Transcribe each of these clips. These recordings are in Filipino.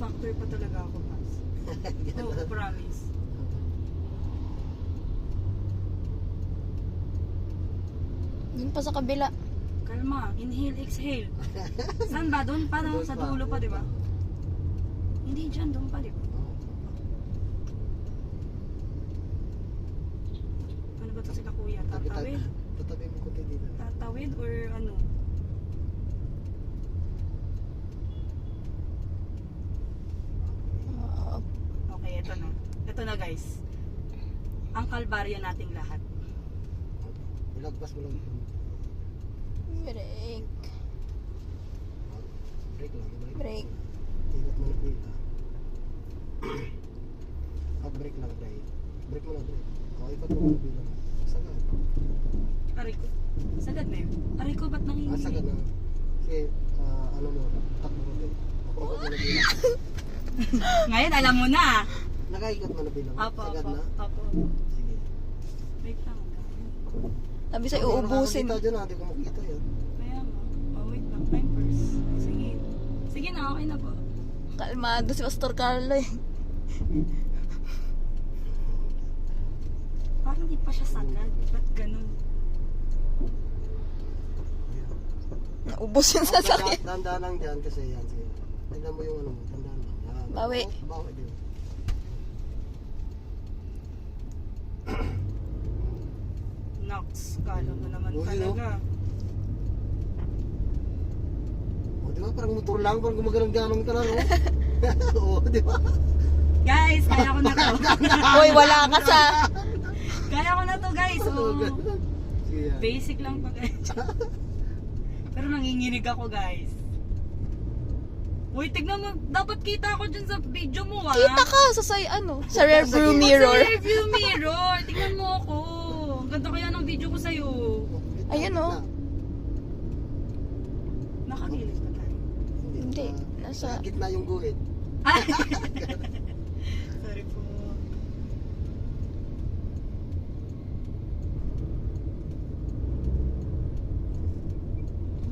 factor pa talaga ako, Pas. Oo, promise. Dun pa sa kabila. Kalma, inhale, exhale. Saan ba? Doon pa, no? Sa dulo pa, di ba? Hindi dyan, doon pa, di ba? Ano ba to sila kuya? Tatawid? Tatabi mo kunti dito. Tatawid or ano? Okay, ito na. Ito na guys. Ang kalbaryo nating lahat. Ilagpas mo lang yun. Break. Break lang. Break. Ikot mo na dito. Break lang, break. Break mo na, break. Ikot mo na bilang. Sagad. Aray ko. Sagad na yun. Aray ko, ba't nanginginig? Sagad na. Kasi, ano mo, takbo mo din. Ako ikot mo na bilang. Ngayon, alam mo na. Nakaikot mo na bilang. Apo, Sagad apo. na. Apo. Sige. Wait lang. Sabi sa'yo, uubusin. Kita dyan, hindi ko makita yun. Kaya mo. Oh, wait lang. Time first. Sige. Sige na, okay na po. Kalmado si Pastor Carlo eh. Parang hindi pa siya sagad. Ba't ganun? Naubos yung sasakyan. Tanda lang dyan kasi yan. Sige. Tignan mo yung ano mo. Tanda lang. Yan. Bawi. Bawi din. Nox. Kala mo naman Uy, talaga. O, di ba? Parang motor lang. Parang gumagalang-galang ka lang. Oo, di ba? Guys, kaya ko na to. Uy, wala ka sa... Kaya ko na to guys. Oh. Sige yan. Basic lang to guys. Pero nanginginig ako guys. Uy, tignan mo. Dapat kita ako dyan sa video mo ah. Kita ka sa rearview mirror. Sa rearview mirror. Tignan mo ako. Ang ganda kaya ng video ko sa'yo. Ayun, oh. Nakagilid pa tayo. Hindi, nasa... Sa gitna yung guhit. Ay! Sorry po.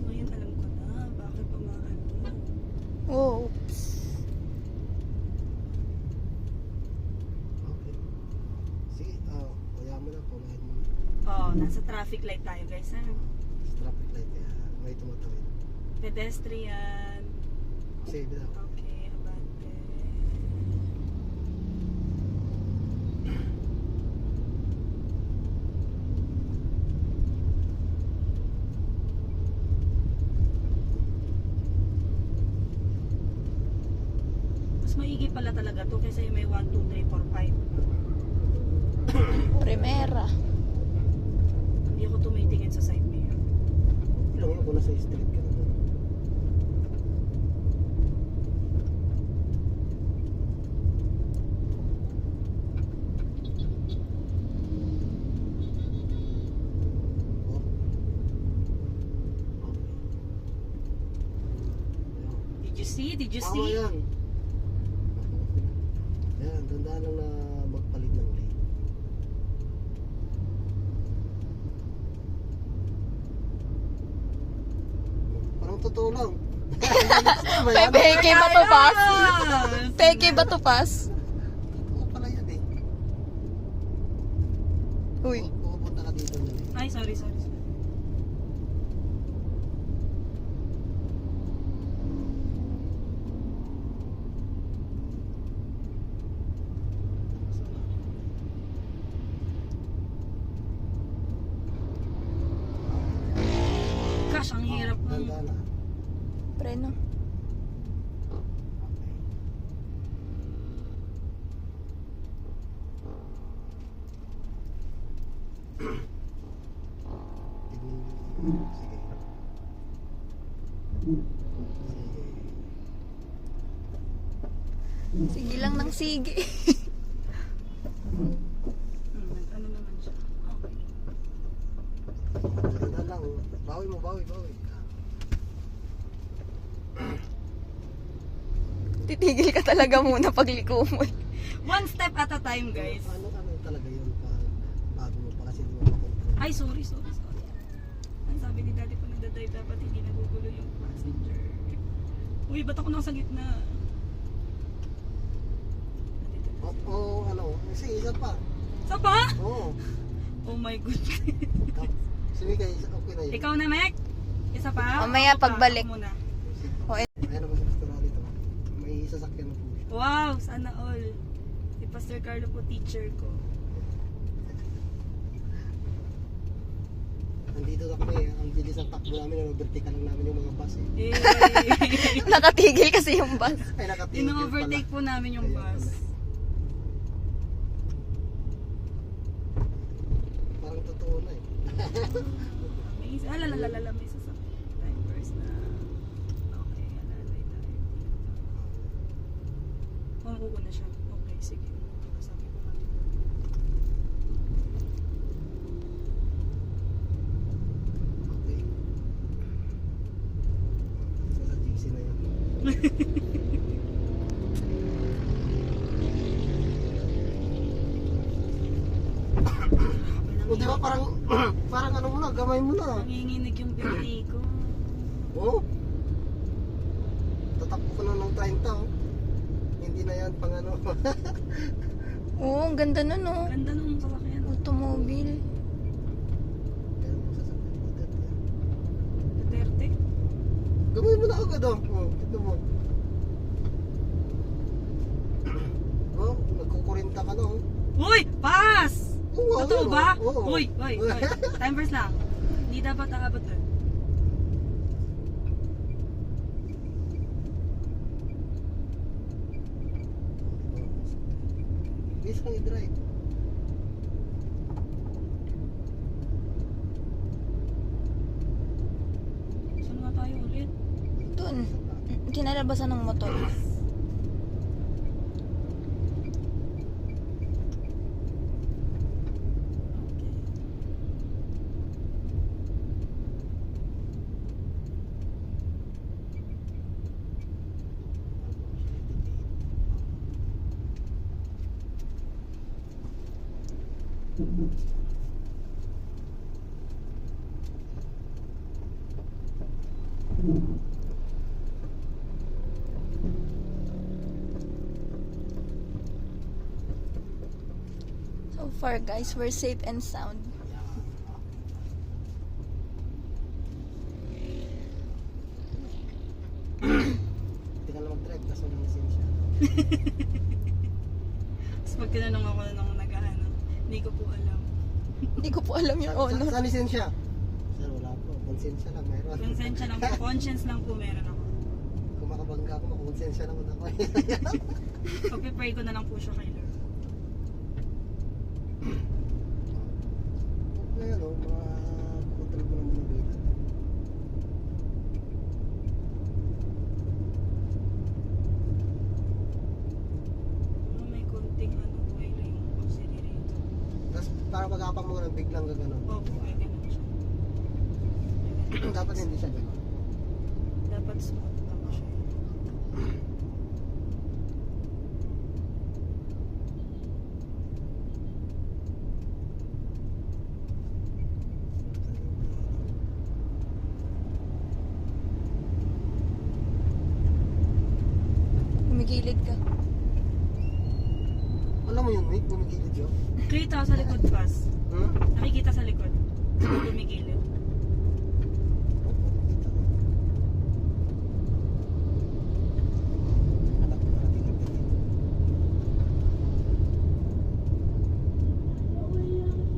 Ngayon alam ko na. Bakit umaano? Oops. Okay. Sige, kaya mo na. Pumahin mo. Oh, nasa traffic light tayo guys ha. Sa traffic light kaya may tumatawid. Pedestrian. Save it up. Okay, abante. Mas maigi pala talaga to kaysa yung may 1, 2, 3, 4, 5. Primera. Hindi ako tumitingin sa side mirror. Ilang yun kung nasa street ka naman. Oh. Okay. Did you see? Did you Tama see? yan. Yan, tandaan lang na magpalit ng lane. Parang totoo lang. Peke ba to, Pas? Yes! Peke ba to, Pas? Totoo pala yan eh. Uy. Pupunta ka dito na eh. Ay, sorry. Gosh, ang hirap ng... Tandaan na. Preno. Sige. Sige lang ng sige. Ano naman siya? Okay. Tandaan lang. Bawi mo, bawi. Titigil ka talaga muna pagliko mo. One step at a time, guys. Ano talaga yun pag bago mo pa kasi di mo makontrol. Ay, sorry. Ang sabi ni daddy pag nagdadrive dapat hindi nagugulo yung passenger. Uy, ba't ako nasa gitna? Kasi isa pa. Sa ba? Oo. Oh my goodness. Sige kayo, okay na yun. Ikaw na, Mek? Isa pa? Mamaya Ako pa, pagbalik. ako muna. Ayan naman sa restaurant dito. May sasakyan na po siya. Wow, sana all. Si Pastor Carlo po, teacher ko. Nandito na kami, ang bilis ng takbo namin, overtake lang namin yung mga bus eh. Eh, Nakatigil kasi yung bus. Ay, nakatingin ino-overtake po namin yung Kaya bus. pala. Parang totoo na eh. Amazing. Alalalala, may sasakyan. Time first na. Okay, alalay tayo. Mamuko na siya. Okay, sige. Sabi ko nga. Okay. Nasa GC na yun. O di ba parang, parang ano mo na, gamay mo na. Nanginginig yung binti ko. Oo. Tatakbo ko na ng 30 oh. Hindi na yan pang ano. Oo, ang ganda nun oh. Ganda nung sasakyan. Automobile. Kaya mo sasakyan mo dito. Duterte. Gamay mo na agad oh. Oh, ito mo. Oh, nagkukurinta ka na oh. Uy! Pass! Oo, Totoo ayun, ba? oh. Oo. Uy! Time first lang. Hindi dapat aabot doon. Bilis kang i-drive. Saan nga tayo ulit? Doon. Kinalabasan ng motor. So far guys, we're safe and sound. Hindi ka na mag-drive kasi walang lisensya. Tapos pag tinanong ako nung nag-ano, hindi ko po alam. Hindi ko po alam yung honor. Saan lisensya? Sir, wala po. Konsensya lang mayroon. Konsensya lang po, conscience lang po meron ako. Kung makabangga ako, makakonsensya naman ako. Pag-pray ko na lang po siya kay Lord. Ngayon o, mga control ko lang mga data. May konting ano, buhay na yung accelerator. Tapos parang pag-apang mo lang, biglang gaganon. Opo, may ganun siya. May ganun. Dapat hindi siya gano'n. Dapat smooth lang siya. Gumigilid ka. Alam mo yun, Nick, gumigilid yun. Kita sa likod pas. Hmm? Nakikita sa likod. Gumigilid.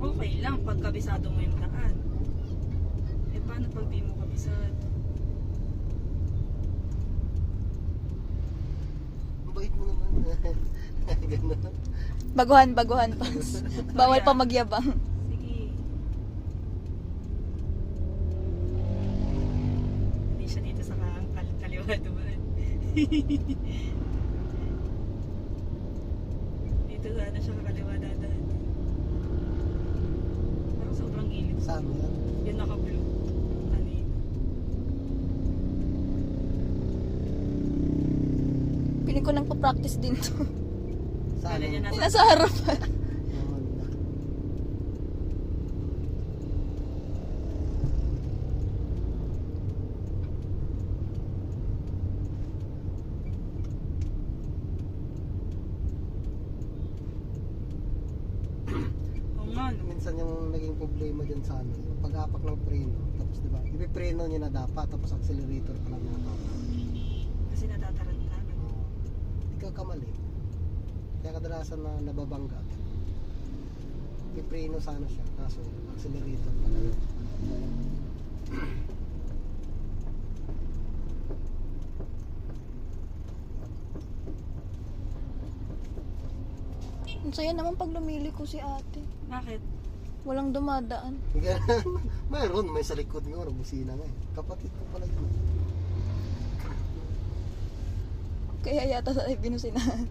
Okay lang pag kabisado mo yung daan. Eh paano pag di mo kabisado? Ang bait mo naman. Gano'n. Baguhan pas. Bawal pa magyabang. Sige. Hindi siya dito sa kaliwa dumaan. Dito sana siya kakaliwa dadaan. Parang sobrang gilid. Saan mo yan? Yun naka-blue. Kanina. Piling ko nang pa-practice din to. Saan Kala niya mo? nasa... Nasa harapan. dyan sa ano, yung pag-apak ng preno, tapos diba, ipipreno niya na dapat, tapos accelerator pa lang dapat. Kasi natataranta. Ikaw kamali. Kaya kadalasan na nababangga. Ipipreno sana siya, kaso accelerator pala yun. Ang saya naman pag lumili ko si ate. Bakit? Walang dumadaan. Mayroon, may sa likod nga, busina nga eh. Kapatid ko pala yun. Kaya yata tayo binusinahan.